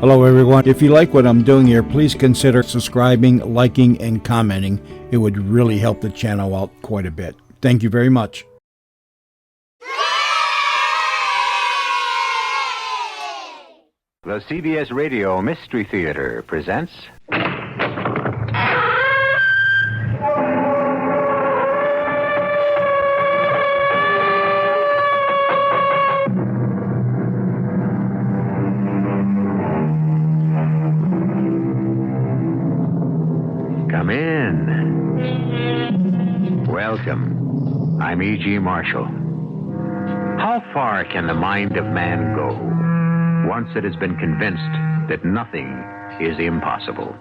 Hello, everyone. If you like what I'm doing here, please consider subscribing, liking, and commenting. It would really help the channel out quite a bit. Thank you very much. The CBS Radio Mystery Theater presents... Come in. Welcome. I'm E.G. Marshall. How far can the mind of man go once it has been convinced that nothing is impossible?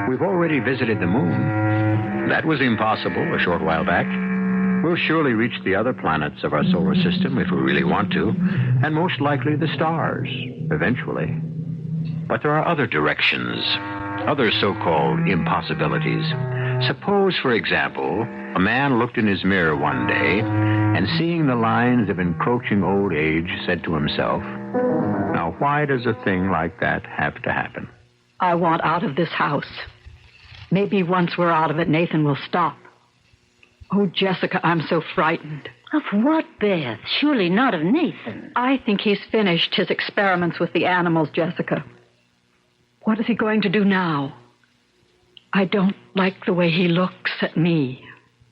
We've already visited the moon. That was impossible a short while back. We'll surely reach the other planets of our solar system if we really want to, and most likely the stars, eventually. But there are other directions, other so-called impossibilities. Suppose, for example, a man looked in his mirror one day and, seeing the lines of encroaching old age, said to himself, "Now, why does a thing like that have to happen?" I want out of this house. Maybe once we're out of it, Nathan will stop. Oh, Jessica, I'm so frightened. Of what, Beth? Surely not of Nathan. I think he's finished his experiments with the animals, Jessica. What is he going to do now? I don't like the way he looks at me.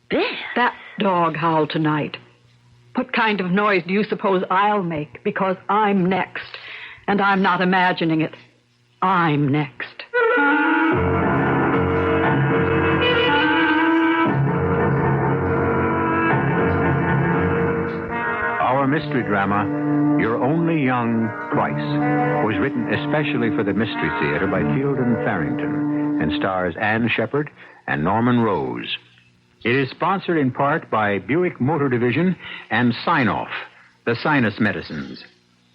Beth? That dog howled tonight. What kind of noise do you suppose I'll make? Because I'm next. And I'm not imagining it. I'm next. Our mystery drama, You're Only Young Twice, was written especially for the Mystery Theater by Field and Farrington and stars Ann Sheppard and Norman Rose. It is sponsored in part by Buick Motor Division and Sign-Off, the sinus medicines.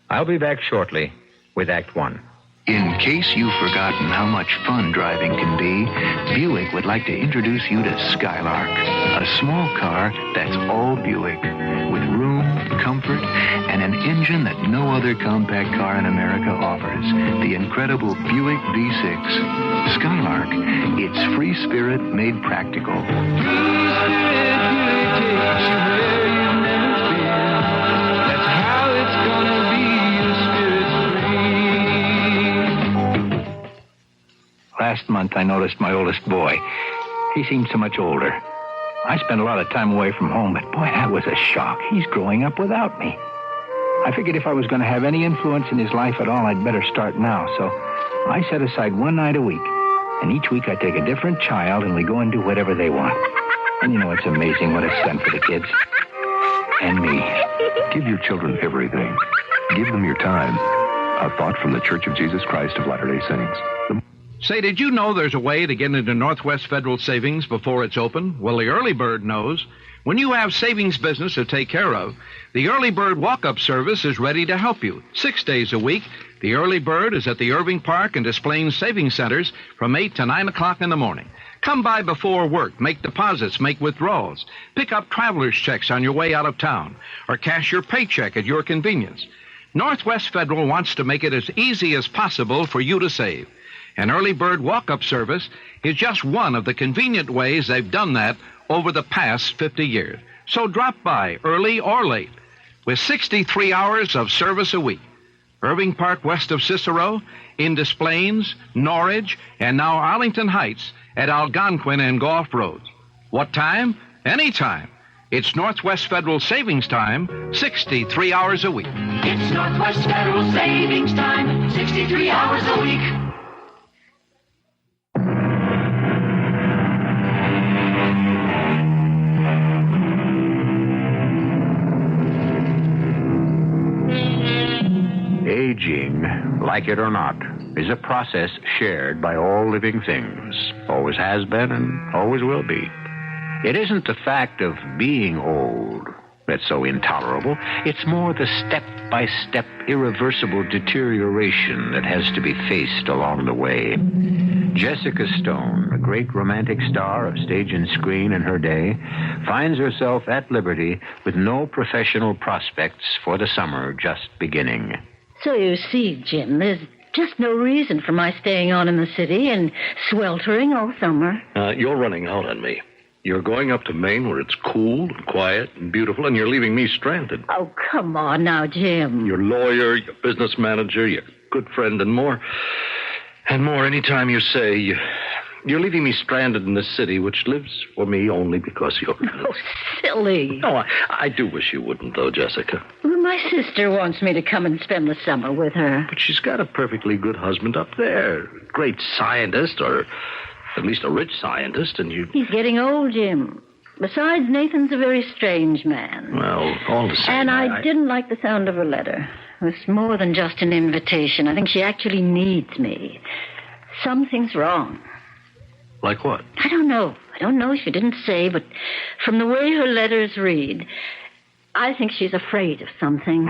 I'll be back shortly with Act One. In case you've forgotten how much fun driving can be, Buick would like to introduce you to Skylark, a small car that's all Buick, with room, comfort, and an engine that no other compact car in America offers, the incredible Buick V6. Skylark, it's free spirit made practical. That's how it's gonna be. Last month, I noticed my oldest boy. He seemed so much older. I spent a lot of time away from home, but boy, that was a shock. He's growing up without me. I figured if I was going to have any influence in his life at all, I'd better start now. So I set aside one night a week. And each week I take a different child and we go and do whatever they want. And you know, it's amazing what it's done for the kids. And me. Give your children everything. Give them your time. A thought from the Church of Jesus Christ of Latter-day Saints. Say, did you know there's a way to get into Northwest Federal Savings before it's open? Well, the Early Bird knows. When you have savings business to take care of, the Early Bird walk-up service is ready to help you. 6 days a week, the Early Bird is at the Irving Park and Des Plaines Savings Centers from 8 to 9 o'clock in the morning. Come by before work, make deposits, make withdrawals, pick up traveler's checks on your way out of town, or cash your paycheck at your convenience. Northwest Federal wants to make it as easy as possible for you to save. An Early Bird walk-up service is just one of the convenient ways they've done that over the past 50 years. So drop by, early or late, with 63 hours of service a week. Irving Park west of Cicero, in Des Plaines, Norridge, and now Arlington Heights at Algonquin and Gulf Roads. What time? Anytime. It's Northwest Federal Savings Time, 63 hours a week. It's Northwest Federal Savings Time, 63 hours a week. Aging, like it or not, is a process shared by all living things. Always has been and always will be. It isn't the fact of being old that's so intolerable. It's more the step-by-step, irreversible deterioration that has to be faced along the way. Jessica Stone, a great romantic star of stage and screen in her day, finds herself at liberty with no professional prospects for the summer just beginning. So you see, Jim, there's Just no reason for my staying on in the city and sweltering all summer. You're running out on me. You're going up to Maine where it's cool and quiet and beautiful, and you're leaving me stranded. Oh, come on now, Jim. Your lawyer, your business manager, your good friend, and more. And more anytime you say you're leaving me stranded in this city, which lives for me only because you're... Oh, silly. No, I do wish you wouldn't, though, Jessica. Well, my sister wants me to come and spend the summer with her. But she's got a perfectly good husband up there. Great scientist, or at least a rich scientist, and you... He's getting old, Jim. Besides, Nathan's a very strange man. Well, all the same... And I didn't like the sound of her letter. It was more than just an invitation. I think she actually needs me. Something's wrong. Like what? I don't know. She didn't say, but from the way her letters read, I think she's afraid of something.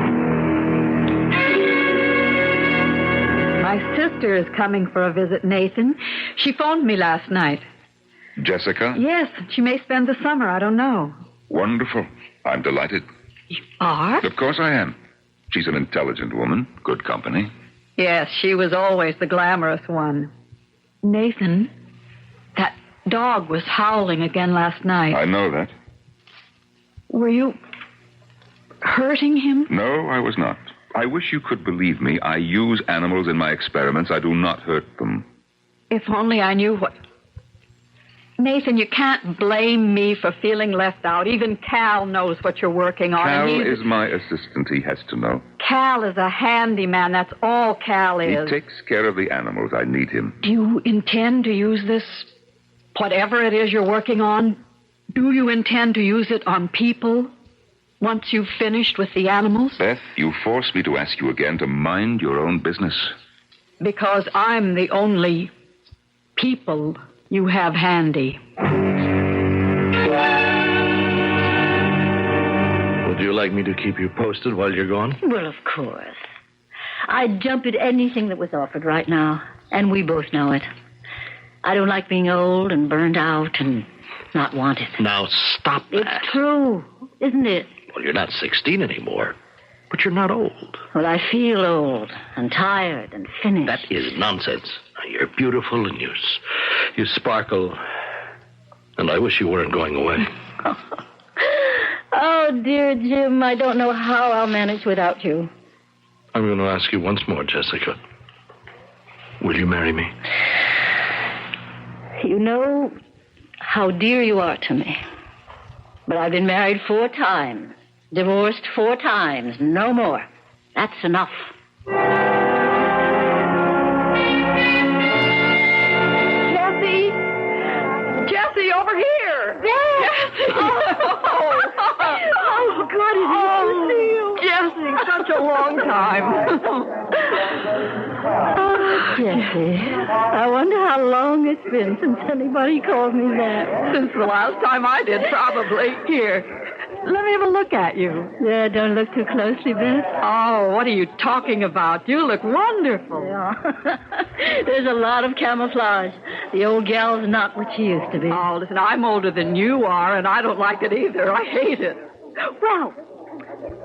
My sister is coming for a visit, Nathan. She phoned me last night. Jessica? Yes, she may spend the summer. I don't know. Wonderful. I'm delighted. You are? Of course I am. She's an intelligent woman, good company. Yes, she was always the glamorous one. Nathan, that dog was howling again last night. I know that. Were you hurting him? No, I was not. I wish you could believe me. I use animals in my experiments. I do not hurt them. If only I knew what... Nathan, you can't blame me for feeling left out. Even Cal knows what you're working on. Cal is my assistant. He has to know. Cal is a handyman. That's all Cal is. He takes care of the animals. I need him. Do you intend to use this, whatever it is you're working on, do you intend to use it on people once you've finished with the animals? Beth, you force me to ask you again to mind your own business. Because I'm the only people you have handy. Would you like me to keep you posted while you're gone? Well, of course. I'd jump at anything that was offered right now, and we both know it. I don't like being old and burned out and not wanted. Now, stop that. It's true, isn't it? Well, you're not 16 anymore, but you're not old. Well, I feel old and tired and finished. That is nonsense. You're beautiful and you sparkle, and I wish you weren't going away. Oh, dear Jim, I don't know how I'll manage without you. I'm going to ask you once more, Jessica. Will you marry me? You know how dear you are to me. But I've been married 4 times, divorced 4 times, no more. That's enough. Jessie, over here! Jessie! Oh, good of you to see you. Jessie, such a long time. Oh, Jessie, I wonder how long it's been since anybody called me that. Since the last time I did, probably. Here, let me have a look at you. Yeah, don't look too closely, Beth. Oh, what are you talking about? You look wonderful. Yeah. There's a lot of camouflage. The old gal's not what she used to be. Oh, listen, I'm older than you are, and I don't like it either. I hate it. Well,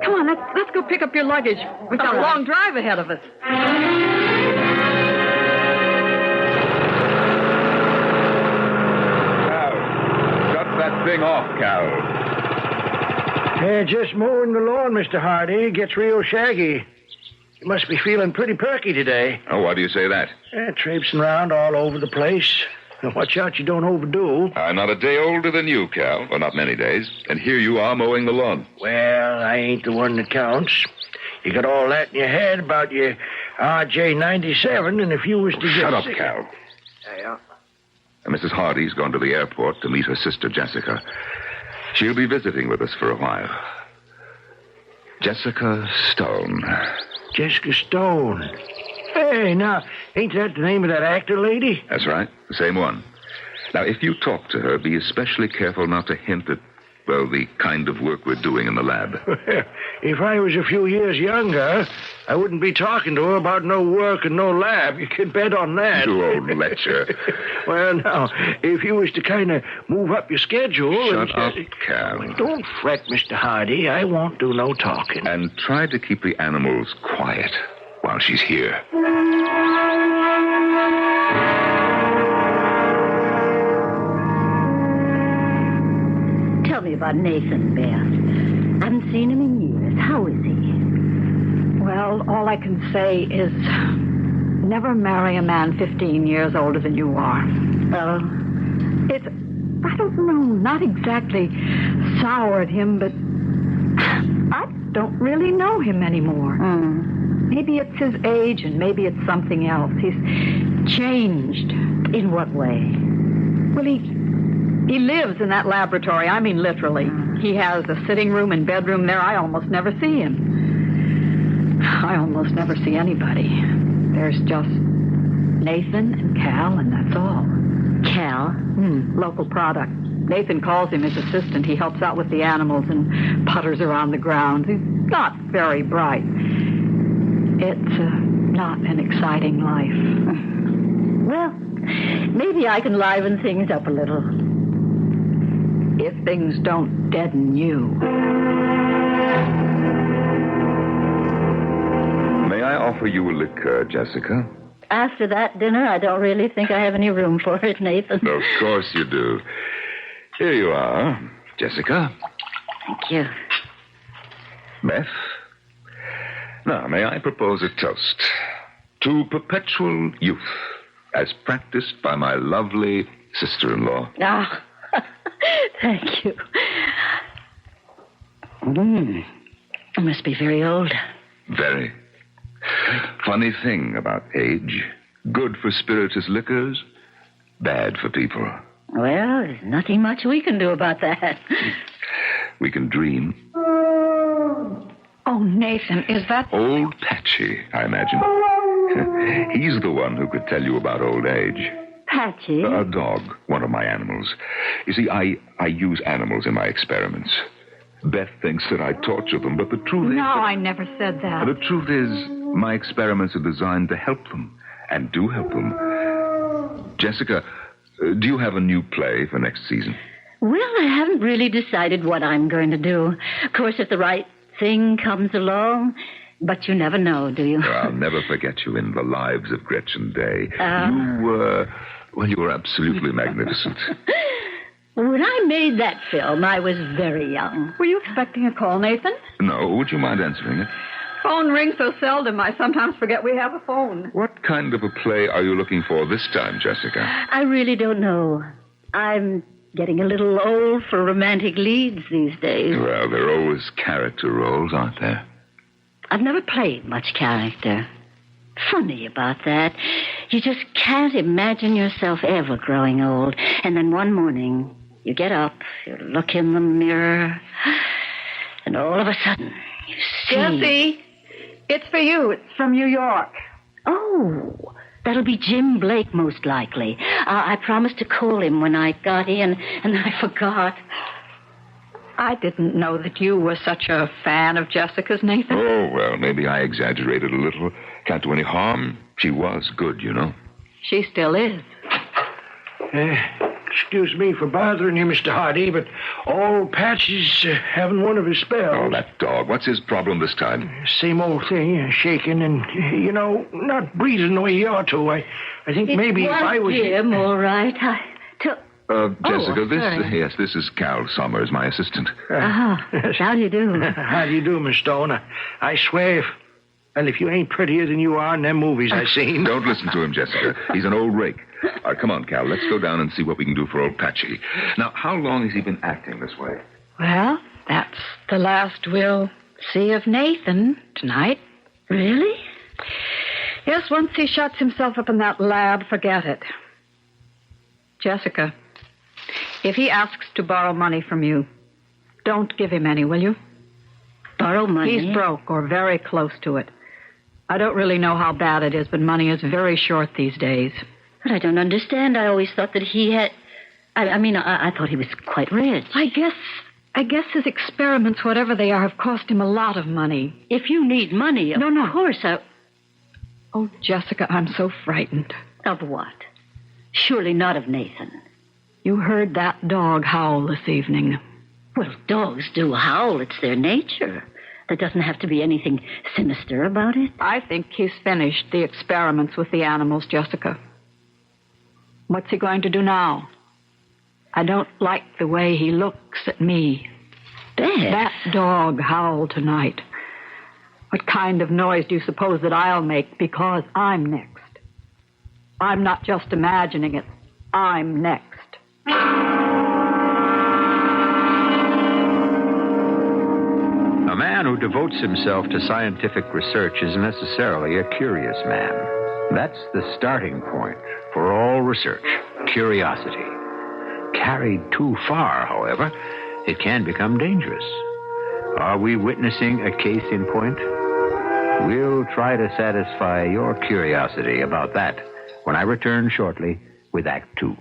come on, let's go pick up your luggage. We've got a long drive ahead of us. Cal, shut that thing off, Cal. Just mowing the lawn, Mr. Hardy. Gets real shaggy. You must be feeling pretty perky today. Oh, why do you say that? Traipsing around all over the place. Now, watch out you don't overdo. I'm not a day older than you, Cal. Or not many days. And here you are mowing the lawn. Well, I ain't the one that counts. You got all that in your head about your RJ-97, and if you was to get Shut up, sick... Cal. Yeah. Mrs. Hardy's gone to the airport to meet her sister, Jessica. She'll be visiting with us for a while. Jessica Stone. Jessica Stone. Hey, now, ain't that the name of that actor lady? That's right, the same one. Now, if you talk to her, be especially careful not to hint at, well, the kind of work we're doing in the lab. If I was a few years younger, I wouldn't be talking to her about no work and no lab. You can bet on that. You old lecher. Well, now, if you was to kind of move up your schedule... Shut up, Cal. Don't fret, Mr. Hardy. I won't do no talking. And try to keep the animals quiet while she's here. about Nathan, Beth? I haven't seen him in years. How is he? Well, all I can say is never marry a man 15 years older than you are. Oh? It's, I don't know, not exactly soured him, but I don't really know him anymore. Maybe it's his age and maybe it's something else. He's changed. In what way? Well, he lives in that laboratory. I mean, literally. He has a sitting room and bedroom there. I almost never see him. I almost never see anybody. There's just Nathan and Cal, and that's all. Cal? Local product. Nathan calls him his assistant. He helps out with the animals and putters around the grounds. He's not very bright. It's not an exciting life. Well, maybe I can liven things up a little. If things don't deaden you. May I offer you a liqueur, Jessica? After that dinner, I don't really think I have any room for it, Nathan. Of course you do. Here you are, Jessica. Thank you. Beth. Now, may I propose a toast to perpetual youth, as practiced by my lovely sister-in-law. Ah, thank you. I must be very old. Very. Funny thing about age. Good for spirituous liquors, bad for people. Well, there's nothing much we can do about that. We can dream. Oh, Nathan, is that... Old Patchy, I imagine. He's the one who could tell you about old age. Patchy? A dog, one of my animals. You see, I use animals in my experiments. Beth thinks that I torture them, but the truth is... No, I never said that. The truth is, my experiments are designed to help them, and do help them. Jessica, do you have a new play for next season? Well, I haven't really decided what I'm going to do. Of course, if the right thing comes along, but you never know, do you? I'll never forget you in The Lives of Gretchen Day. You were absolutely magnificent. When I made that film, I was very young. Were you expecting a call, Nathan? No, would you mind answering it? Phone rings so seldom, I sometimes forget we have a phone. What kind of a play are you looking for this time, Jessica? I really don't know. I'm getting a little old for romantic leads these days. Well, there are always character roles, aren't there? I've never played much character. Funny about that. You just can't imagine yourself ever growing old. And then one morning, you get up, you look in the mirror, and all of a sudden, you see... Jessie, it's for you. It's from New York. Oh, that'll be Jim Blake, most likely. I promised to call him when I got in, and I forgot. I didn't know that you were such a fan of Jessica's, Nathan. Oh, well, maybe I exaggerated a little. Can't do any harm. She was good, you know. She still is. Excuse me for bothering you, Mr. Hardy, but old Patchy's having one of his spells. Oh, that dog. What's his problem this time? Same old thing, shaking and, not breathing the way he ought to. I think maybe if I was... Jim, all right. Jessica, sorry. this is Cal Summers, my assistant. How do you do? How do you do, Miss Stone? I swear if you ain't prettier than you are in them movies I seen. Don't listen to him, Jessica. He's an old rake. All right, come on, Cal. Let's go down and see what we can do for old Patchy. Now, how long has he been acting this way? Well, that's the last we'll see of Nathan tonight. Really? Yes, once he shuts himself up in that lab, forget it. Jessica, if he asks to borrow money from you, don't give him any, will you? Borrow money? He's broke or very close to it. I don't really know how bad it is, but money is very short these days. But I don't understand. I always thought that he had... I thought he was quite rich. I guess his experiments, whatever they are, have cost him a lot of money. If you need money, of course I... Oh, Jessica, I'm so frightened. Of what? Surely not of Nathan. You heard that dog howl this evening. Well, dogs do howl. It's their nature. There doesn't have to be anything sinister about it. I think he's finished the experiments with the animals, Jessica. What's he going to do now? I don't like the way he looks at me. Beth. That dog howled tonight. What kind of noise do you suppose that I'll make because I'm next? I'm not just imagining it. I'm next. A man who devotes himself to scientific research is necessarily a curious man. That's the starting point for all research, curiosity. Carried too far, however, it can become dangerous. Are we witnessing a case in point? We'll try to satisfy your curiosity about that when I return shortly with Act Two.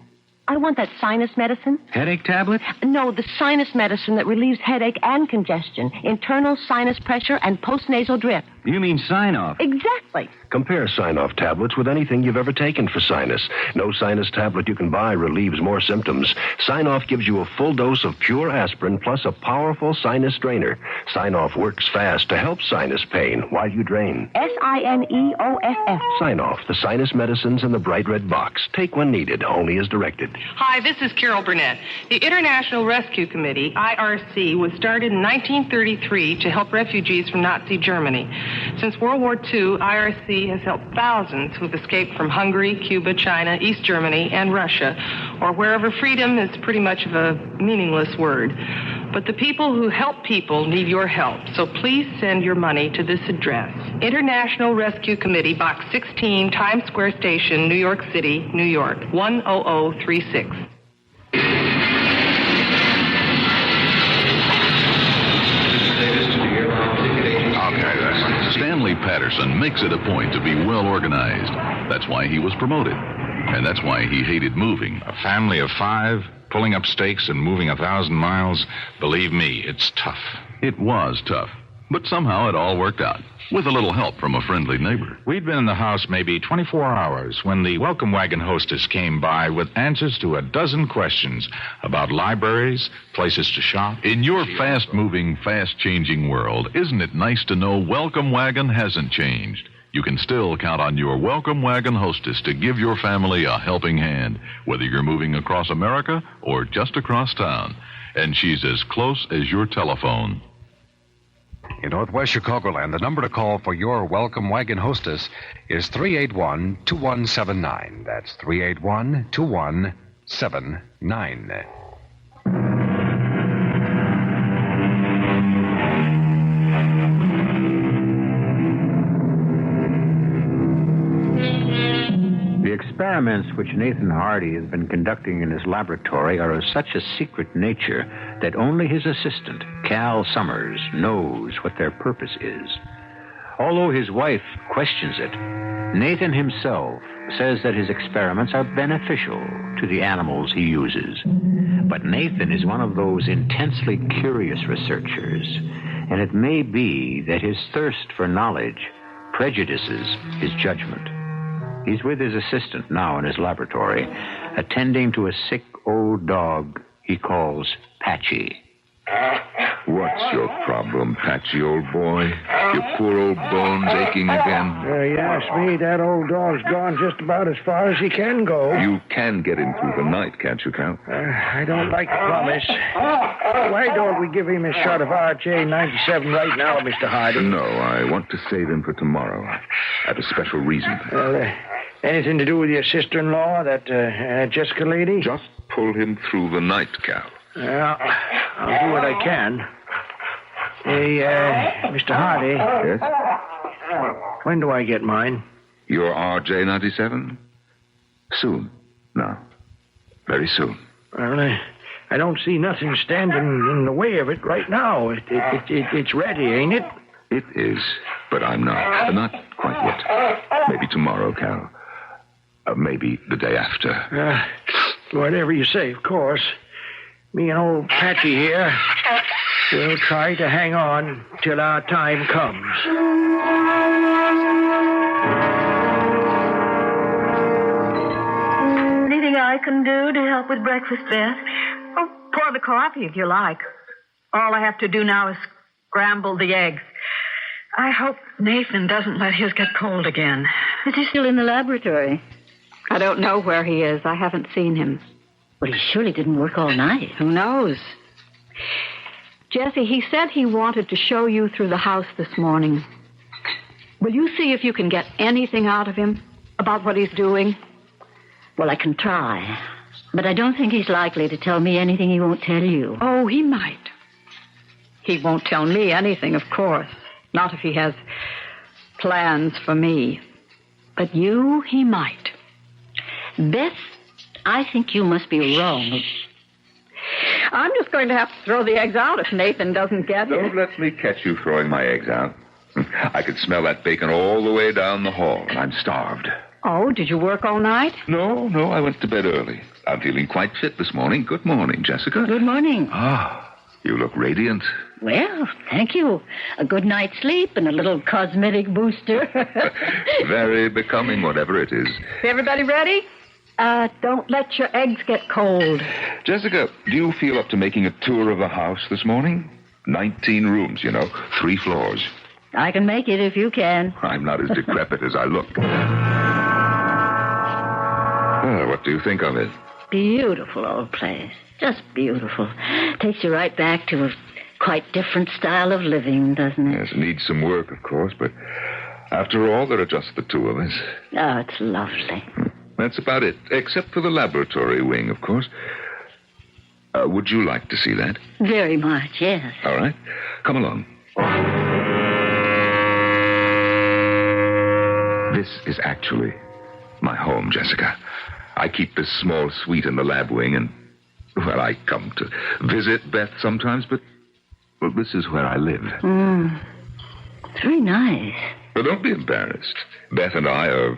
I want that sinus medicine. Headache tablet? No, the sinus medicine that relieves headache and congestion, internal sinus pressure, and postnasal drip. You mean sign-off? Exactly. Compare sign-off tablets with anything you've ever taken for sinus. No sinus tablet you can buy relieves more symptoms. Sign-off gives you a full dose of pure aspirin plus a powerful sinus drainer. Sign-off works fast to help sinus pain while you drain. Sineoff. Sign-off, the sinus medicines in the bright red box. Take when needed, only as directed. Hi, this is Carol Burnett. The International Rescue Committee, IRC, was started in 1933 to help refugees from Nazi Germany. Since World War II, IRC has helped thousands who've escaped from Hungary, Cuba, China, East Germany, and Russia, or wherever freedom is pretty much of a meaningless word. But the people who help people need your help, so please send your money to this address. International Rescue Committee, Box 16, Times Square Station, New York City, New York, 10036. Stanley Patterson makes it a point to be well organized. That's why he was promoted. And that's why he hated moving. A family of 5, pulling up stakes and moving 1,000 miles. Believe me, it's tough. It was tough. But somehow it all worked out, with a little help from a friendly neighbor. We'd been in the house maybe 24 hours when the welcome wagon hostess came by with answers to a dozen questions about libraries, places to shop. In your fast-moving, fast-changing world, isn't it nice to know Welcome Wagon hasn't changed? You can still count on your welcome wagon hostess to give your family a helping hand, whether you're moving across America or just across town. And she's as close as your telephone. In Northwest Chicagoland, the number to call for your welcome wagon hostess is 381-2179. That's 381-2179. The experiments which Nathan Hardy has been conducting in his laboratory are of such a secret nature that only his assistant, Cal Summers, knows what their purpose is. Although his wife questions it, Nathan himself says that his experiments are beneficial to the animals he uses. But Nathan is one of those intensely curious researchers, and it may be that his thirst for knowledge prejudices his judgment. He's with his assistant now in his laboratory, attending to a sick old dog he calls Patchy. What's your problem, Patchy, old boy? Your poor old bones aching again? You ask me, that old dog's gone just about as far as he can go. You can get him through the night, can't you, Cal? I don't like to promise. Why don't we give him a shot of RJ-97 right now, Mr. Hardy? No, I want to save him for tomorrow. I have a special reason. Anything to do with your sister-in-law, that Jessica lady? Just pull him through the night, Cal. I'll do what I can. Hey, Mr. Hardy. Yes? When do I get mine? Your RJ-97? Soon. No. Very soon. Well, I don't see nothing standing in the way of it right now. It's ready, ain't it? It is, but I'm not. Not quite yet. Maybe tomorrow, Cal. Maybe the day after. Whatever you say, of course. Me and old Patchy here, we'll try to hang on till our time comes. Anything I can do to help with breakfast, Beth? Oh, pour the coffee if you like. All I have to do now is scramble the eggs. I hope Nathan doesn't let his get cold again. Is he still in the laboratory? I don't know where he is. I haven't seen him. Well, he surely didn't work all night. Who knows? Jesse, he said he wanted to show you through the house this morning. Will you see if you can get anything out of him about what he's doing? Well, I can try. But I don't think he's likely to tell me anything he won't tell you. Oh, he might. He won't tell me anything, of course. Not if he has plans for me. But you, he might. Beth, I think you must be wrong. I'm just going to have to throw the eggs out if Nathan doesn't get here. Don't let me catch you throwing my eggs out. I could smell that bacon all the way down the hall, and I'm starved. Oh, did you work all night? No, I went to bed early. I'm feeling quite fit this morning. Good morning, Jessica. Good morning. Ah, you look radiant. Well, thank you. A good night's sleep and a little cosmetic booster. Very becoming, whatever it is. Everybody ready? Don't let your eggs get cold. Jessica, do you feel up to making a tour of the house this morning? 19 rooms, 3 floors. I can make it if you can. I'm not as decrepit as I look. What do you think of it? Beautiful old place. Just beautiful. Takes you right back to a quite different style of living, doesn't it? Yes, it needs some work, of course, but after all, there are just the two of us. Oh, it's lovely. That's about it, except for the laboratory wing, of course. Would you like to see that? Very much, yes. All right. Come along. This is actually my home, Jessica. I keep this small suite in the lab wing, and, well, I come to visit Beth sometimes, but, well, this is where I live. It's very nice. Well, don't be embarrassed. Beth and I are,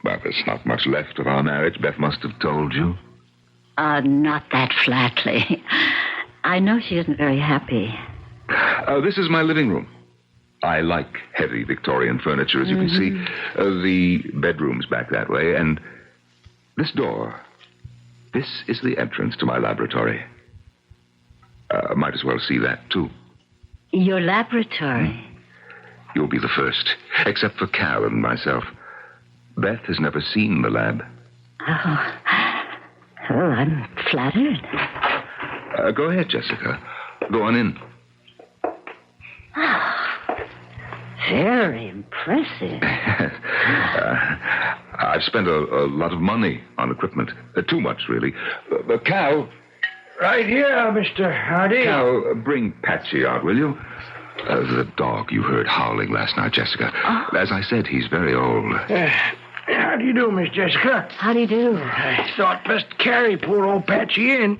well, there's not much left of our marriage. Beth must have told you. Not that flatly. I know she isn't very happy. This is my living room. I like heavy Victorian furniture, as you can see. The bedroom's back that way, and this door, this is the entrance to my laboratory. Might as well see that, too. Your laboratory? You'll be the first, except for Cal and myself. Beth has never seen the lab. Oh, I'm flattered. Go ahead, Jessica. Go on in. Very impressive. I've spent a lot of money on equipment. Too much, really. Cal. Right here, Mr. Hardy. Cal, bring Patsy out, will you? The dog you heard howling last night, Jessica. As I said, he's very old. How do you do, Miss Jessica? How do you do? I thought best carry poor old Patsy in.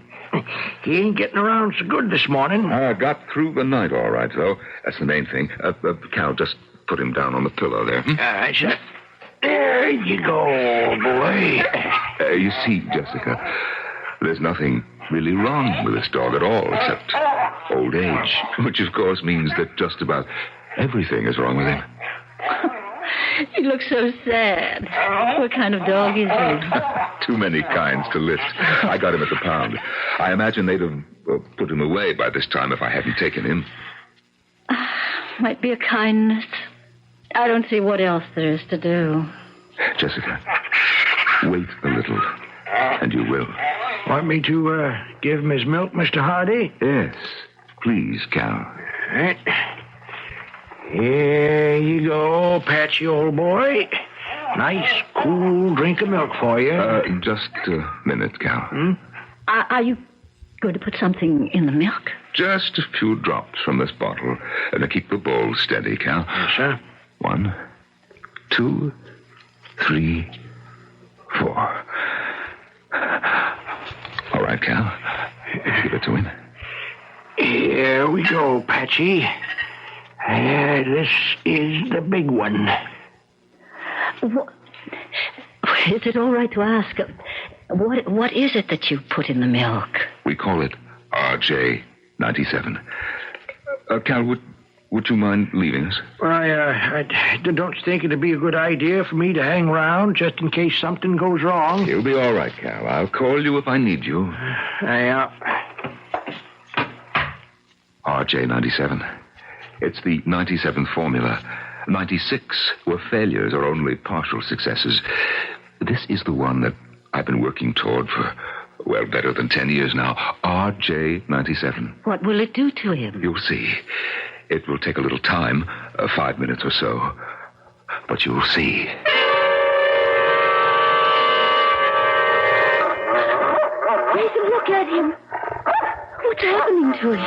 He ain't getting around so good this morning. I got through the night all right, though. That's the main thing. Cal, just put him down on the pillow there. All right, sir. There you go, boy. You see, Jessica, there's nothing really wrong with this dog at all, except old age, which, of course, means that just about everything is wrong with him. He looks so sad. What kind of dog is he? Too many kinds to list. I got him at the pound. I imagine they'd have put him away by this time if I hadn't taken him. Might be a kindness. I don't see what else there is to do. Jessica, wait a little, and you will. Want me to give him his milk, Mr. Hardy? Yes, please, Cal. All right. Here you go, Patsy, old boy. Nice, cool drink of milk for you. Just a minute, Cal. Are you going to put something in the milk? Just a few drops from this bottle. And keep the bowl steady, Cal. Yes, sir. 1, 2, 3, 4. All right, Cal. Give it to him. Here we go, Patsy. This is the big one. What? Is it all right to ask? What is it that you put in the milk? We call it RJ97. Cal, would you mind leaving us? Well, I don't think it'd be a good idea for me to hang around just in case something goes wrong. You'll be all right, Cal. I'll call you if I need you. Yeah. RJ97. It's the 97 formula. 96 were failures or only partial successes. This is the one that I've been working toward for Well, better than 10 years now. RJ97. What will it do to him? You'll see. It will take a little time, 5 minutes or so. But you'll see. Nathan, look at him. What's happening to him?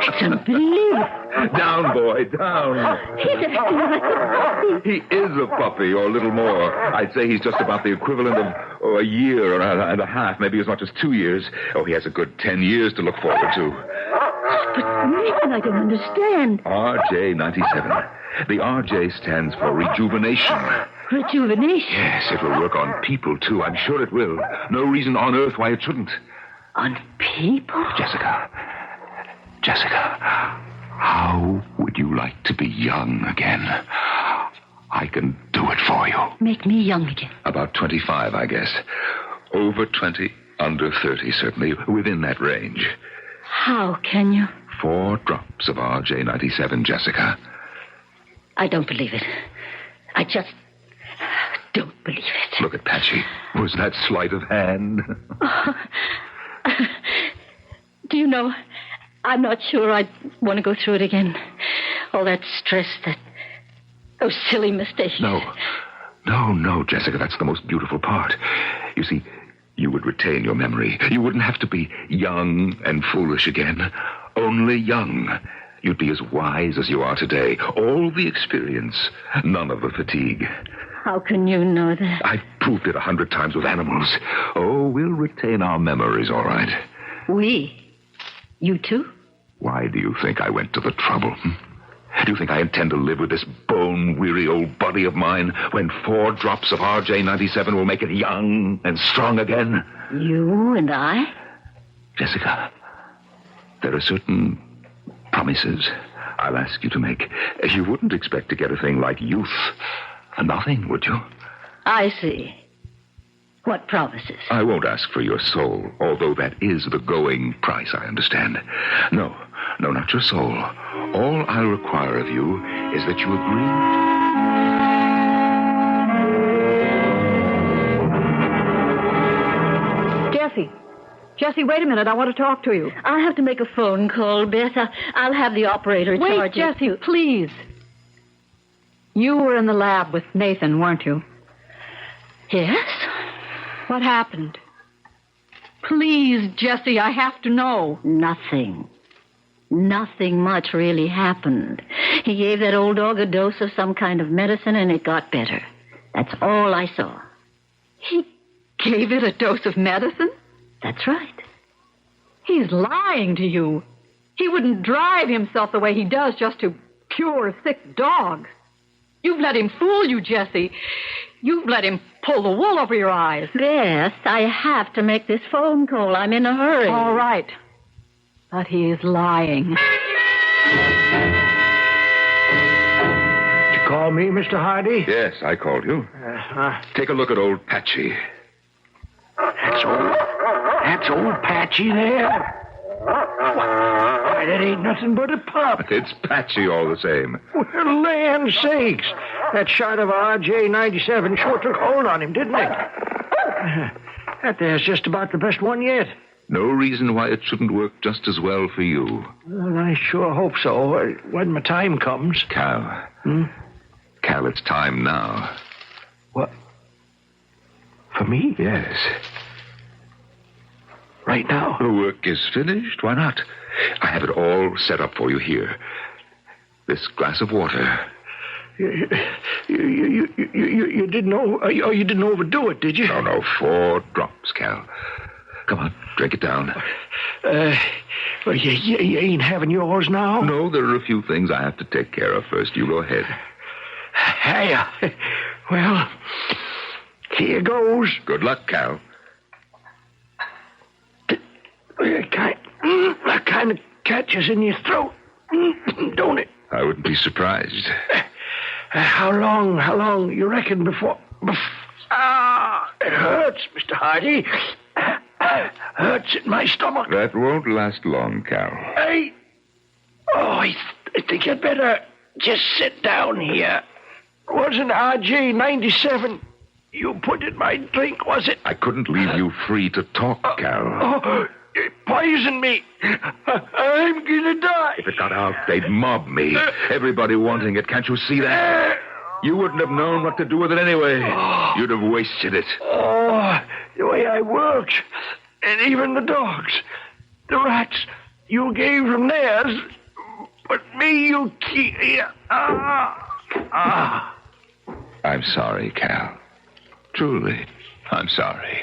It's unbelievable. Down, boy, down. He's acting like a puppy. He is a puppy, or a little more. I'd say he's just about the equivalent of a year and a half, maybe as much as 2 years. Oh, he has a good 10 years to look forward to. But, Nathan, I don't understand. RJ97. The RJ stands for rejuvenation. Rejuvenation? Yes, it will work on people, too. I'm sure it will. No reason on earth why it shouldn't. On people? Jessica, how would you like to be young again? I can do it for you. Make me young again. About 25, I guess. Over 20, under 30, certainly. Within that range. How can you? 4 drops of RJ97, Jessica. I don't believe it. I just don't believe it. Look at Patchy. Was that sleight of hand? Do you know, I'm not sure I'd want to go through it again. All that stress, those silly mistakes. No, Jessica, that's the most beautiful part. You see, you would retain your memory. You wouldn't have to be young and foolish again. Only young. You'd be as wise as you are today. All the experience, none of the fatigue. How can you know that? I've proved it 100 times with animals. Oh, we'll retain our memories, all right. We? You too? Why do you think I went to the trouble? Do you think I intend to live with this bone-weary old body of mine when 4 drops of RJ97 will make it young and strong again? You and I? Jessica, there are certain promises I'll ask you to make. You wouldn't expect to get a thing like youth for nothing, would you? I see. What promises? I won't ask for your soul, although that is the going price, I understand. No, not your soul. All I'll require of you is that you agree. Jessie, wait a minute. I want to talk to you. I'll have to make a phone call, Beth. I'll have the operator charge you. Wait, Jessie, please. You were in the lab with Nathan, weren't you? Yes. What happened? Please, Jessie, I have to know. Nothing much really happened. He gave that old dog a dose of some kind of medicine, and it got better. That's all I saw. He gave it a dose of medicine? That's right. He's lying to you. He wouldn't drive himself the way he does just to cure sick dogs. You've let him fool you, Jessie. You've let him pull the wool over your eyes. Yes, I have to make this phone call. I'm in a hurry. All right. But he is lying. Did you call me, Mr. Hardy? Yes, I called you. Take a look at old Patchy. That's old Patchy there. Why, that ain't nothing but a pup. It's Patchy all the same. Well, land sakes. That shot of RJ97 sure took hold on him, didn't it? That there's just about the best one yet. No reason why it shouldn't work just as well for you. Well, I sure hope so. When my time comes. Cal. Cal, it's time now. What? For me? Yes. Right now? The work is finished. Why not? I have it all set up for you here. This glass of water. You didn't you didn't overdo it, did you? No, 4 drops, Cal. Come on, drink it down. Well, you ain't having yours now? No, there are a few things I have to take care of first. You go ahead. Hey, well, here goes. Good luck, Cal. That kind of catches in your throat, don't it? I wouldn't be surprised. How long you reckon before... it hurts, Mr. Hardy. Hurts in my stomach. That won't last long, Cal. I think you'd better just sit down here. Wasn't RJ97 you put in my drink, was it? I couldn't leave you free to talk, Cal. Oh, it poisoned me. I'm gonna die. If it got out, they'd mob me. Everybody wanting it. Can't you see that? You wouldn't have known what to do with it anyway. You'd have wasted it. Oh, the way I worked. And even the dogs. The rats. You gave from theirs. But me, you keep... I'm sorry, Cal. Truly, I'm sorry.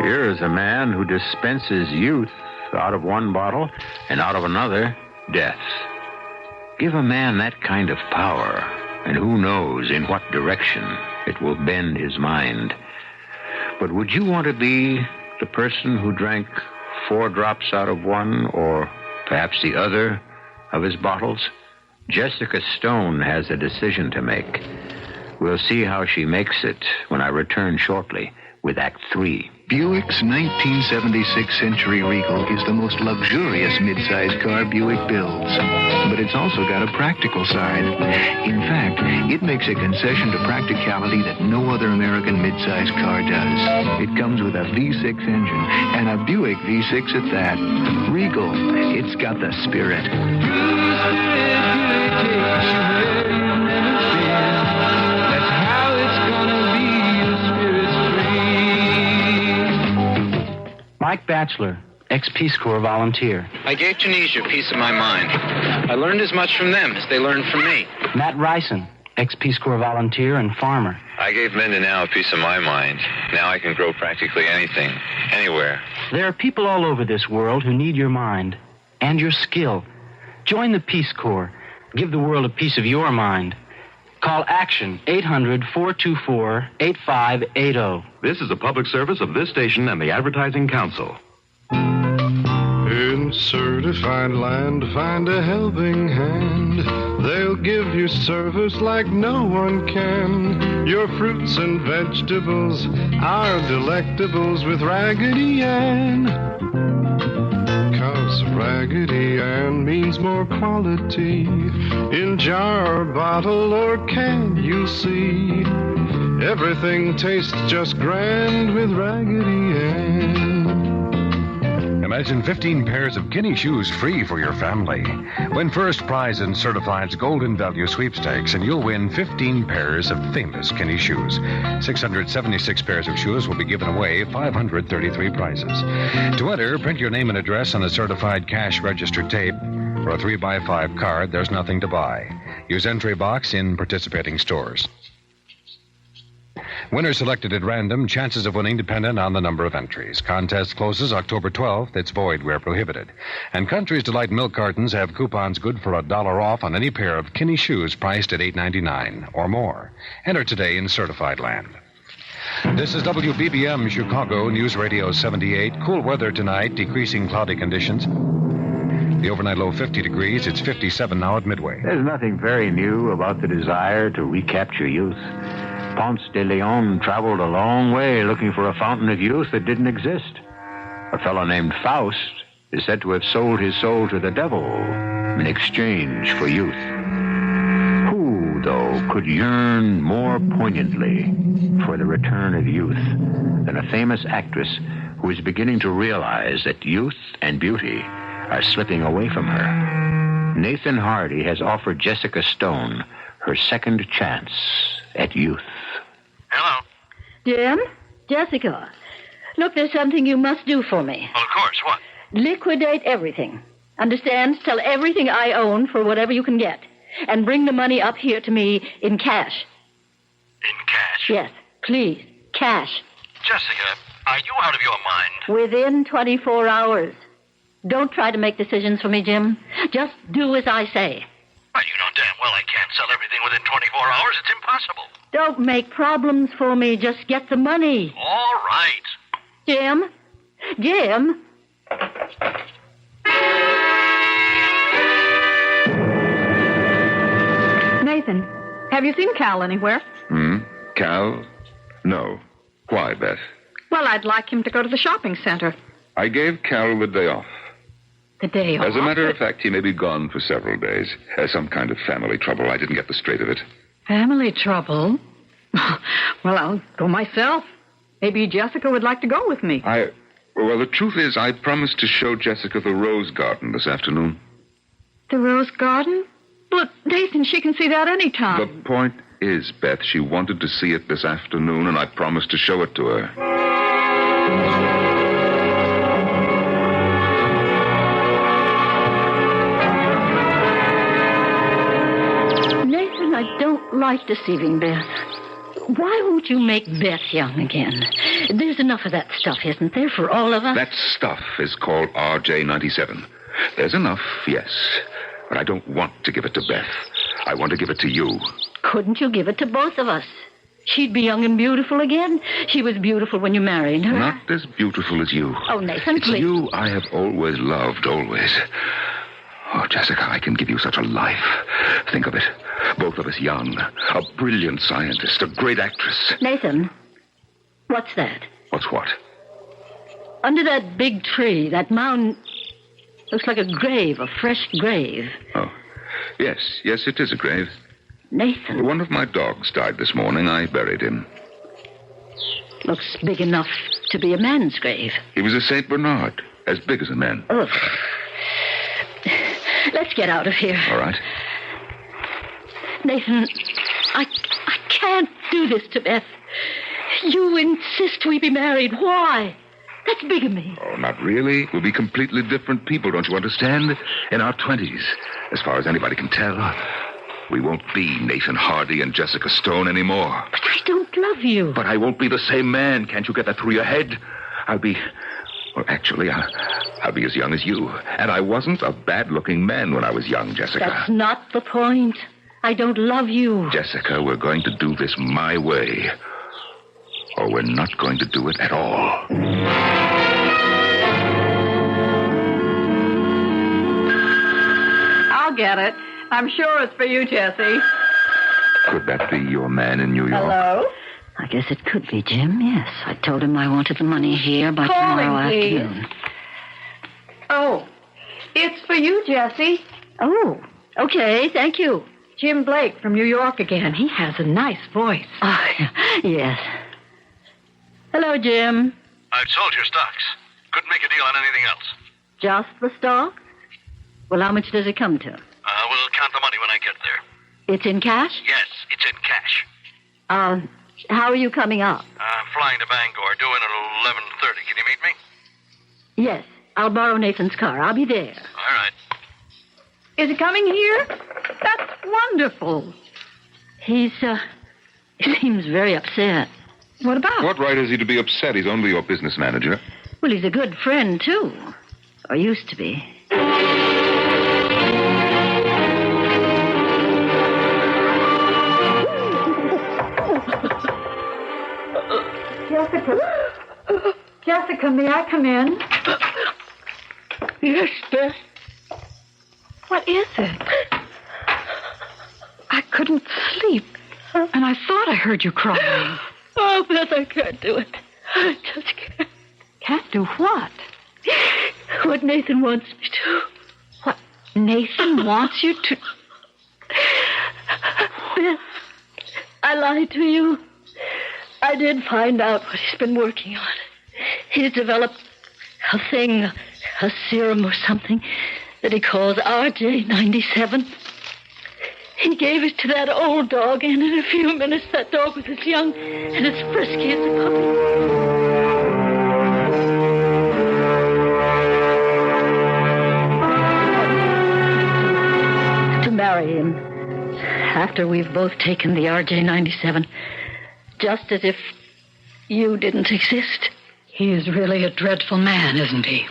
Here is a man who dispenses youth out of one bottle and out of another, death. Give a man that kind of power, and who knows in what direction it will bend his mind. But would you want to be the person who drank 4 drops out of one, or perhaps the other, of his bottles? Jessica Stone has a decision to make. We'll see how she makes it when I return shortly with Act 3. Buick's 1976 Century Regal is the most luxurious midsize car Buick builds. But it's also got a practical side. In fact, it makes a concession to practicality that no other American midsize car does. It comes with a V6 engine, and a Buick V6 at that. Regal, it's got the spirit. That's how it's gonna be. Mike Batchelor, ex-Peace Corps volunteer. I gave Tunisia a piece of my mind. I learned as much from them as they learned from me. Matt Ryson, ex-Peace Corps volunteer and farmer. I gave Mindanao a piece of my mind. Now I can grow practically anything, anywhere. There are people all over this world who need your mind and your skill. Join the Peace Corps. Give the world a piece of your mind. Call Action 800-424-8580. This is a public service of this station and the Advertising Council. In certified land, find a helping hand. They'll give you service like no one can. Your fruits and vegetables are delectables with Raggedy Ann. 'Cause Raggedy Ann means more quality. In jar, bottle, or can, you see. Everything tastes just grand with Raggedy Ann. Imagine 15 pairs of Kinney shoes free for your family. Win first prize in Certified's Golden Value Sweepstakes, and you'll win 15 pairs of famous Kinney shoes. 676 pairs of shoes will be given away, 533 prizes. To enter, print your name and address on a certified cash register tape. For a 3x5 card, there's nothing to buy. Use entry box in participating stores. Winners selected at random, chances of winning dependent on the number of entries. Contest closes October 12th. It's void where prohibited. And Country's Delight milk cartons have coupons good for $1 off on any pair of Kinney shoes priced at $8.99 or more. Enter today in certified land. This is WBBM Chicago News Radio 78. Cool weather tonight, decreasing cloudy conditions. The overnight low 50 degrees. It's 57 now at Midway. There's nothing very new about the desire to recapture youth. Ponce de Leon traveled a long way looking for a fountain of youth that didn't exist. A fellow named Faust is said to have sold his soul to the devil in exchange for youth. Who, though, could yearn more poignantly for the return of youth than a famous actress who is beginning to realize that youth and beauty are slipping away from her? Nathan Hardy has offered Jessica Stone her second chance at youth. Hello? Jim? Jessica. Look, there's something you must do for me. Well, of course. What? Liquidate everything. Understand? Sell everything I own for whatever you can get. And bring the money up here to me in cash. In cash? Yes, please. Cash. Jessica, are you out of your mind? Within 24 hours. Don't try to make decisions for me, Jim. Just do as I say. Well, you know damn well I can't sell everything within 24 hours. It's impossible. Don't make problems for me. Just get the money. All right. Jim? Jim? Nathan, have you seen Cal anywhere? Cal? No. Why, Beth? Well, I'd like him to go to the shopping center. I gave Cal the day off. The day off? As a matter of fact, he may be gone for several days. Some kind of family trouble. I didn't get the straight of it. Family trouble? Well, I'll go myself. Maybe Jessica would like to go with me. Well, the truth is, I promised to show Jessica the rose garden this afternoon. The rose garden? Look, Nathan, she can see that any time. The point is, Beth, she wanted to see it this afternoon, and I promised to show it to her. Nathan, I don't like deceiving Beth. Why won't you make Beth young again? There's enough of that stuff, isn't there, for all of us? That stuff is called RJ97. There's enough, yes. But I don't want to give it to Beth. I want to give it to you. Couldn't you give it to both of us? She'd be young and beautiful again. She was beautiful when you married her. Not as beautiful as you. Oh, Nathan, It's please. you I have always loved, always. Oh, Jessica, I can give you such a life. Think of it. Both of us young. A brilliant scientist, a great actress. Nathan, what's that? What's what? Under that big tree, that mound looks like a grave, a fresh grave. Oh, yes, it is a grave. Nathan. One of my dogs died this morning. I buried him. Looks big enough to be a man's grave. He was a St. Bernard, as big as a man. Ugh. Let's get out of here. All right. Nathan, I can't do this to Beth. You insist we be married. Why? That's bigamy. Oh, not really. We'll be completely different people, don't you understand? In our 20s, as far as anybody can tell. We won't be Nathan Hardy and Jessica Stone anymore. But I don't love you. But I won't be the same man. Can't you get that through your head? I'll be... Well, actually, I'll be as young as you. And I wasn't a bad-looking man when I was young, Jessica. That's not the point. I don't love you. Jessica, we're going to do this my way. Or we're not going to do it at all. I'll get it. I'm sure it's for you, Jessie. Could that be your man in New York? Hello? I guess it could be, Jim, yes. I told him I wanted the money here by tomorrow please. afternoon. Oh, it's for you, Jessie. Oh, okay, thank you. Jim Blake from New York again. He has a nice voice. Oh, yes. Hello, Jim. I've sold your stocks. Couldn't make a deal on anything else. Just the stock? Well, how much does it come to? We'll count the money when I get there. It's in cash? Yes, it's in cash. How are you coming up? I'm flying to Bangor, due in at 11:30. Can you meet me? Yes, I'll borrow Nathan's car. I'll be there. All right. Is he coming here? That's wonderful. He seems very upset. What about? What right has he to be upset? He's only your business manager. Well, he's a good friend, too. Or used to be. Jessica, may I come in? Yes, Beth. What is it? I couldn't sleep, and I thought I heard you crying. Oh, Beth, I can't do it. I just can't. Can't do what? What Nathan wants me to. What Nathan wants you to... Beth, I lied to you. I did find out what he's been working on. He's developed a thing, a serum or something, that he calls RJ97. He gave it to that old dog, and in a few minutes that dog was as young and as frisky as a puppy. To marry him, after we've both taken the RJ97, just as if you didn't exist. He is really a dreadful man, isn't he?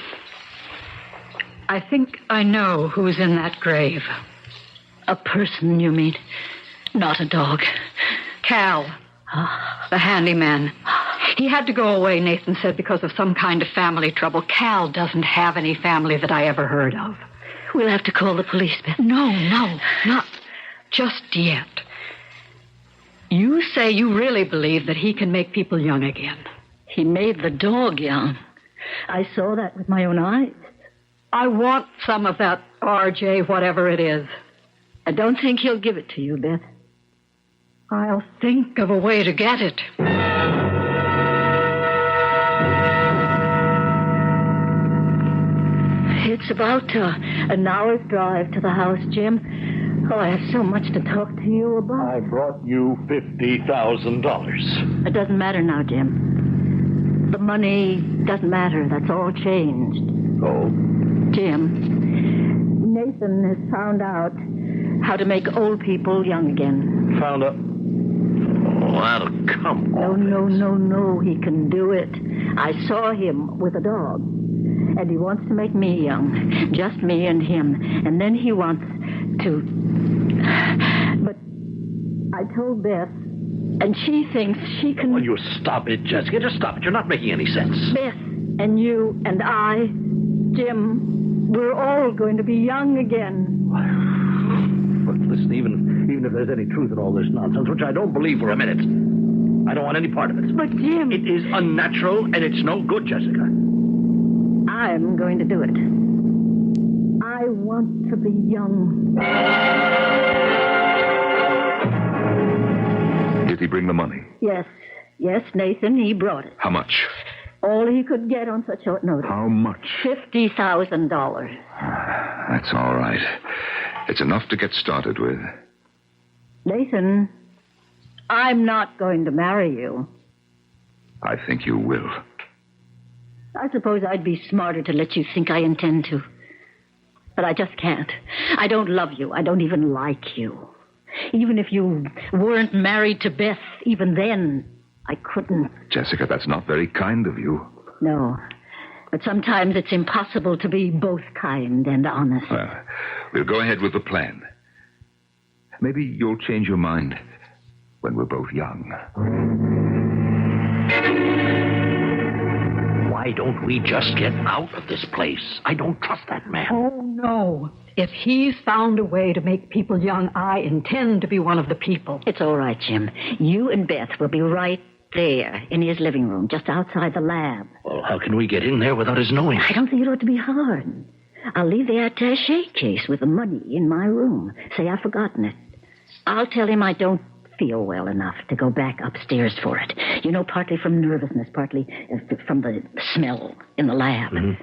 I think I know who's in that grave. A person, you mean? Not a dog. Cal, the handyman. He had to go away, Nathan said, because of some kind of family trouble. Cal doesn't have any family that I ever heard of. We'll have to call the police, Beth. No, not just yet. You say you really believe that he can make people young again. He made the dog young. I saw that with my own eyes. I want some of that RJ, whatever it is. I don't think he'll give it to you, Beth. I'll think of a way to get it. It's about an hour's drive to the house, Jim. Oh, I have so much to talk to you about. I brought you $50,000. It doesn't matter now, Jim. The money doesn't matter. That's all changed. Oh? Jim, Nathan has found out how to make old people young again. Found out? Oh, that'll come on. No. He can do it. I saw him with a dog. And he wants to make me young. Just me and him. And then he wants to... But I told Beth, and she thinks she can... Will you stop it, Jessica? Just stop it. You're not making any sense. Beth and you and I, Jim, we're all going to be young again. Look, listen, even if there's any truth in all this nonsense, which I don't believe for a minute, I don't want any part of it. But, Jim... It is unnatural, and it's no good, Jessica. I'm going to do it. I want to be young. Did he bring the money? Yes, Nathan, he brought it. How much? All he could get on such short notice. How much? $50,000. That's all right. It's enough to get started with. Nathan, I'm not going to marry you. I think you will. I suppose I'd be smarter to let you think I intend to. But I just can't. I don't love you. I don't even like you. Even if you weren't married to Beth, even then, I couldn't. Jessica, that's not very kind of you. No. But sometimes it's impossible to be both kind and honest. Well, we'll go ahead with the plan. Maybe you'll change your mind when we're both young. Why don't we just get out of this place? I don't trust that man. Oh, no. If he's found a way to make people young, I intend to be one of the people. It's all right, Jim. You and Beth will be right there in his living room, just outside the lab. Well, how can we get in there without his knowing? I don't think it ought to be hard. I'll leave the attaché case with the money in my room. Say I've forgotten it. I'll tell him I don't feel well enough to go back upstairs for it. You know, partly from nervousness, partly from the smell in the lab. Mm-hmm.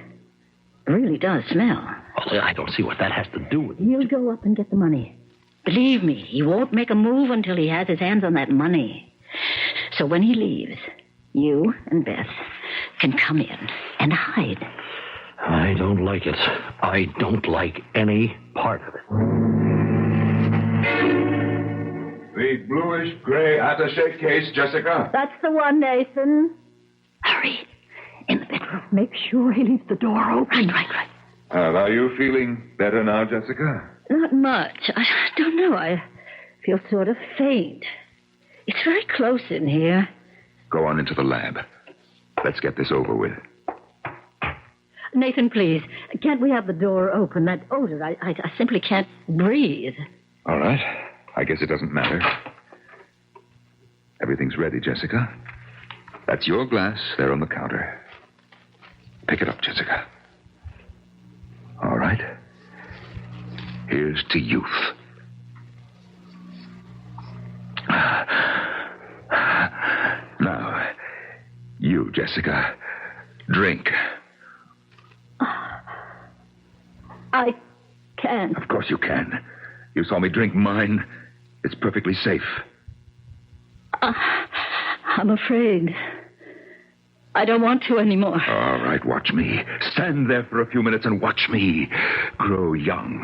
It really does smell. Well, I don't see what that has to do with it. He'll go up and get the money. Believe me, he won't make a move until he has his hands on that money. So when he leaves, you and Beth can come in and hide. I don't like it. I don't like any part of it. The bluish-gray attaché case, Jessica. That's the one, Nathan. Hurry. In the bedroom. Make sure he leaves the door open. Right. Are you feeling better now, Jessica? Not much. I don't know. I feel sort of faint. It's very close in here. Go on into the lab. Let's get this over with. Nathan, please. Can't we have the door open? That odor, I simply can't breathe. All right. I guess it doesn't matter. Everything's ready, Jessica. That's your glass there on the counter. Pick it up, Jessica. All right. Here's to youth. Now, you, Jessica, drink. I can't. Of course you can. You saw me drink mine. It's perfectly safe. I'm afraid. I don't want to anymore. All right, watch me. Stand there for a few minutes and watch me grow young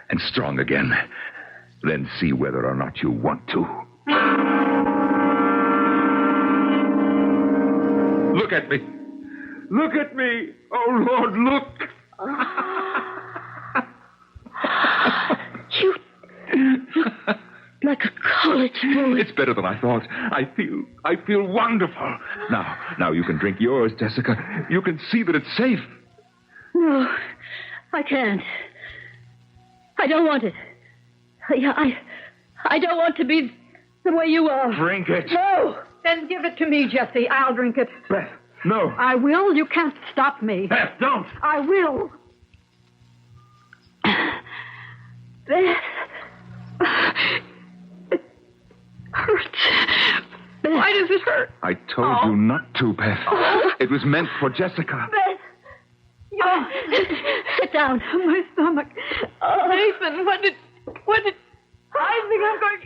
and strong again. Then see whether or not you want to. Look at me. Look at me. Oh, Lord, look. You look like a college boy. It's better than I thought. I feel wonderful. Now you can drink yours, Jessica. You can see that it's safe. No, I can't. I don't want it. I don't want to be the way you are. Drink it. No. Then give it to me, Jesse. I'll drink it. Beth, no. I will. You can't stop me. Beth, don't. I will. Beth. It hurts. Beth. Why does it hurt? I told you not to, Beth. It was meant for Jessica. Beth. Sit down. My stomach. Nathan, what did... I think I'm going...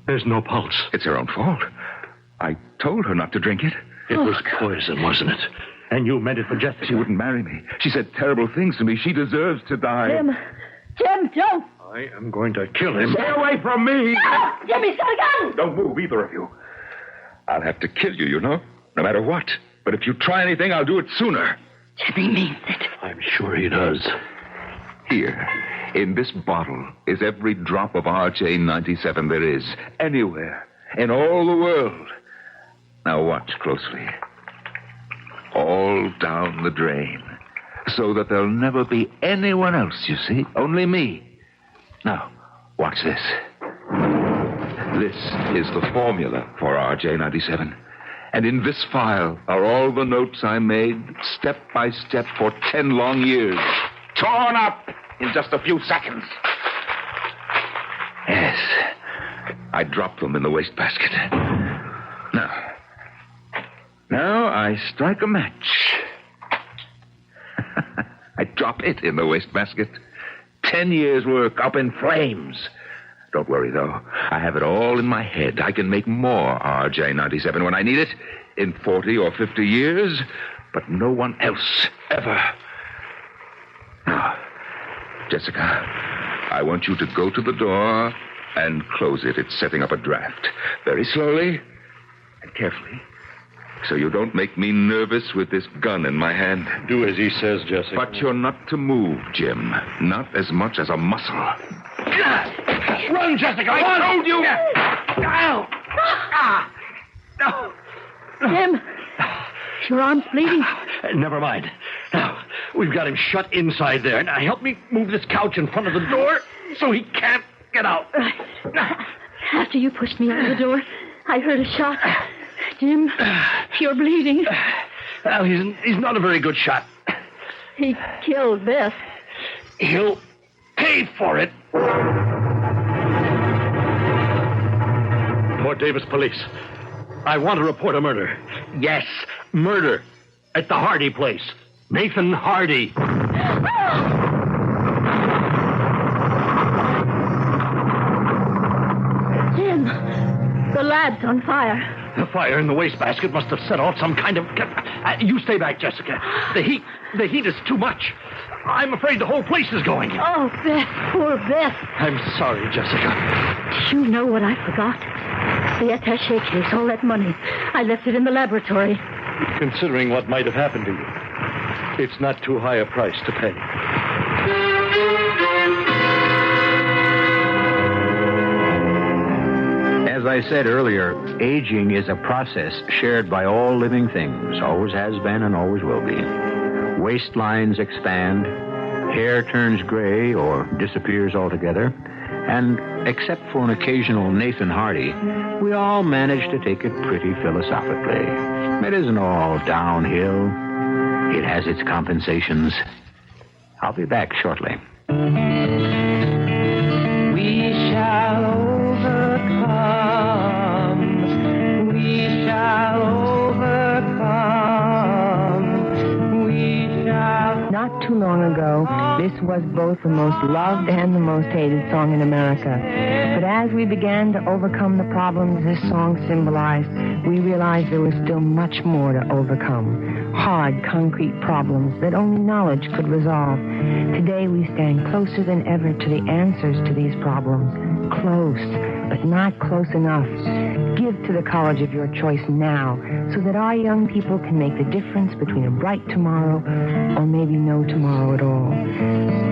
There's no pulse. It's her own fault. I told her not to drink it. It was poison, wasn't it? And you meant it for Jessica. She wouldn't marry me. She said terrible things to me. She deserves to die. Jim, don't. I am going to kill him. Stay away from me. No! Jimmy's got a gun. Don't move, either of you. I'll have to kill you, you know, no matter what. But if you try anything, I'll do it sooner. Jimmy means it. I'm sure he does. Here, in this bottle, is every drop of RJ-97 there is, anywhere, in all the world. Now watch closely. All down the drain, so that there'll never be anyone else, you see, only me. Now, watch this. This is the formula for RJ-97. And in this file are all the notes I made, step by step, for 10 long years. Torn up in just a few seconds. Yes. I dropped them in the wastebasket. Now I strike a match. I drop it in the wastebasket. 10 years' work up in flames. Don't worry, though. I have it all in my head. I can make more RJ-97 when I need it, in 40 or 50 years, but no one else ever. Now, Jessica, I want you to go to the door and close it. It's setting up a draft. Very slowly and carefully, so you don't make me nervous with this gun in my hand. Do as he says, Jessica. But you're not to move, Jim. Not as much as a muscle. Run, Jessica! I told you! No. Jim, your arm's bleeding. Never mind. Now, we've got him shut inside there. Now, help me move this couch in front of the door so he can't get out. After you pushed me out of the door, I heard a shot. Jim, you're bleeding. Well, he's not a very good shot. He killed Beth. He'll pay for it. Port Davis Police. I want to report a murder. Yes, murder. At the Hardy place. Nathan Hardy. Jim, the lad's on fire. The fire in the wastebasket must have set off some kind of... you stay back, Jessica. The heat is too much. I'm afraid the whole place is going. Oh, Beth, poor Beth. I'm sorry, Jessica. Do you know what I forgot? The attaché case, all that money. I left it in the laboratory. Considering what might have happened to you, it's not too high a price to pay. As I said earlier, aging is a process shared by all living things, always has been and always will be. Waistlines expand, hair turns gray or disappears altogether, and except for an occasional Nathan Hardy, we all manage to take it pretty philosophically. It isn't all downhill. It has its compensations. I'll be back shortly. We shall overcome. We shall overcome. We shall... Not too long ago, this was both the most loved and the most hated song in America. But as we began to overcome the problems this song symbolized, we realized there was still much more to overcome. Hard, concrete problems that only knowledge could resolve. Today we stand closer than ever to the answers to these problems. Close, but not close enough. Give to the college of your choice now, so that our young people can make the difference between a bright tomorrow or maybe no tomorrow at all.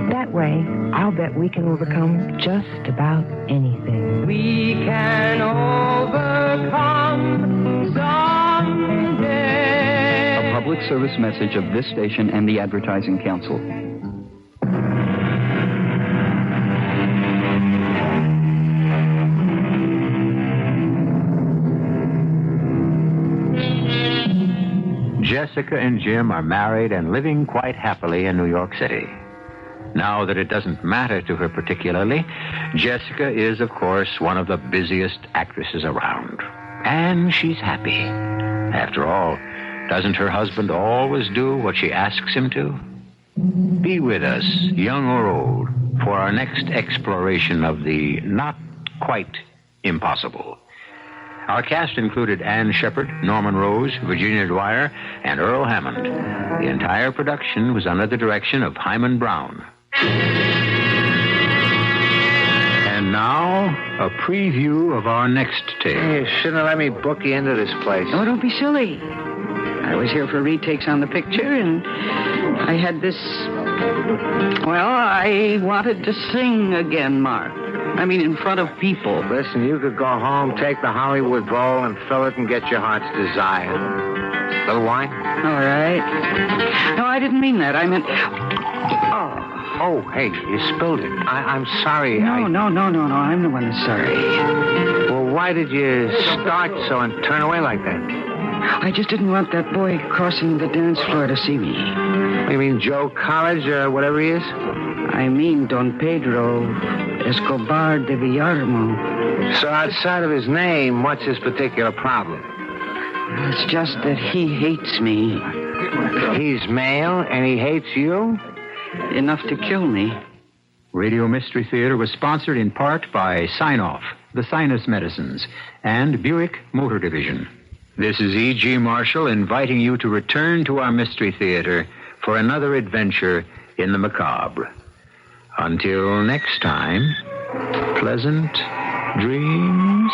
That way, I'll bet we can overcome just about anything. We can overcome someday. A public service message of this station and the Advertising Council. Jesse Jessica and Jim are married and living quite happily in New York City. Now that it doesn't matter to her particularly, Jessica is, of course, one of the busiest actresses around. And she's happy. After all, doesn't her husband always do what she asks him to? Be with us, young or old, for our next exploration of the not quite impossible. Our cast included Ann Sheppard, Norman Rose, Virginia Dwyer, and Earl Hammond. The entire production was under the direction of Hyman Brown. And now, a preview of our next tale. You shouldn't have let me book you into this place. Oh, don't be silly. I was here for retakes on the picture, and I had this... Well, I wanted to sing again, Mark. I mean, in front of people. Listen, you could go home, take the Hollywood bowl, and fill it and get your heart's desire. Little wine? All right. No, I didn't mean that. I meant... Oh, hey, you spilled it. I'm sorry. No. I'm the one that's sorry. Well, why did you start so and turn away like that? I just didn't want that boy crossing the dance floor to see me. You mean Joe College or whatever he is? I mean Don Pedro Escobar de Villarmo. So outside of his name, what's his particular problem? It's just that he hates me. He's male and he hates you? Enough to kill me. Radio Mystery Theater was sponsored in part by Sign-Off, the Sinus Medicines, and Buick Motor Division. This is E.G. Marshall inviting you to return to our Mystery Theater for another adventure in the macabre. Until next time, pleasant dreams.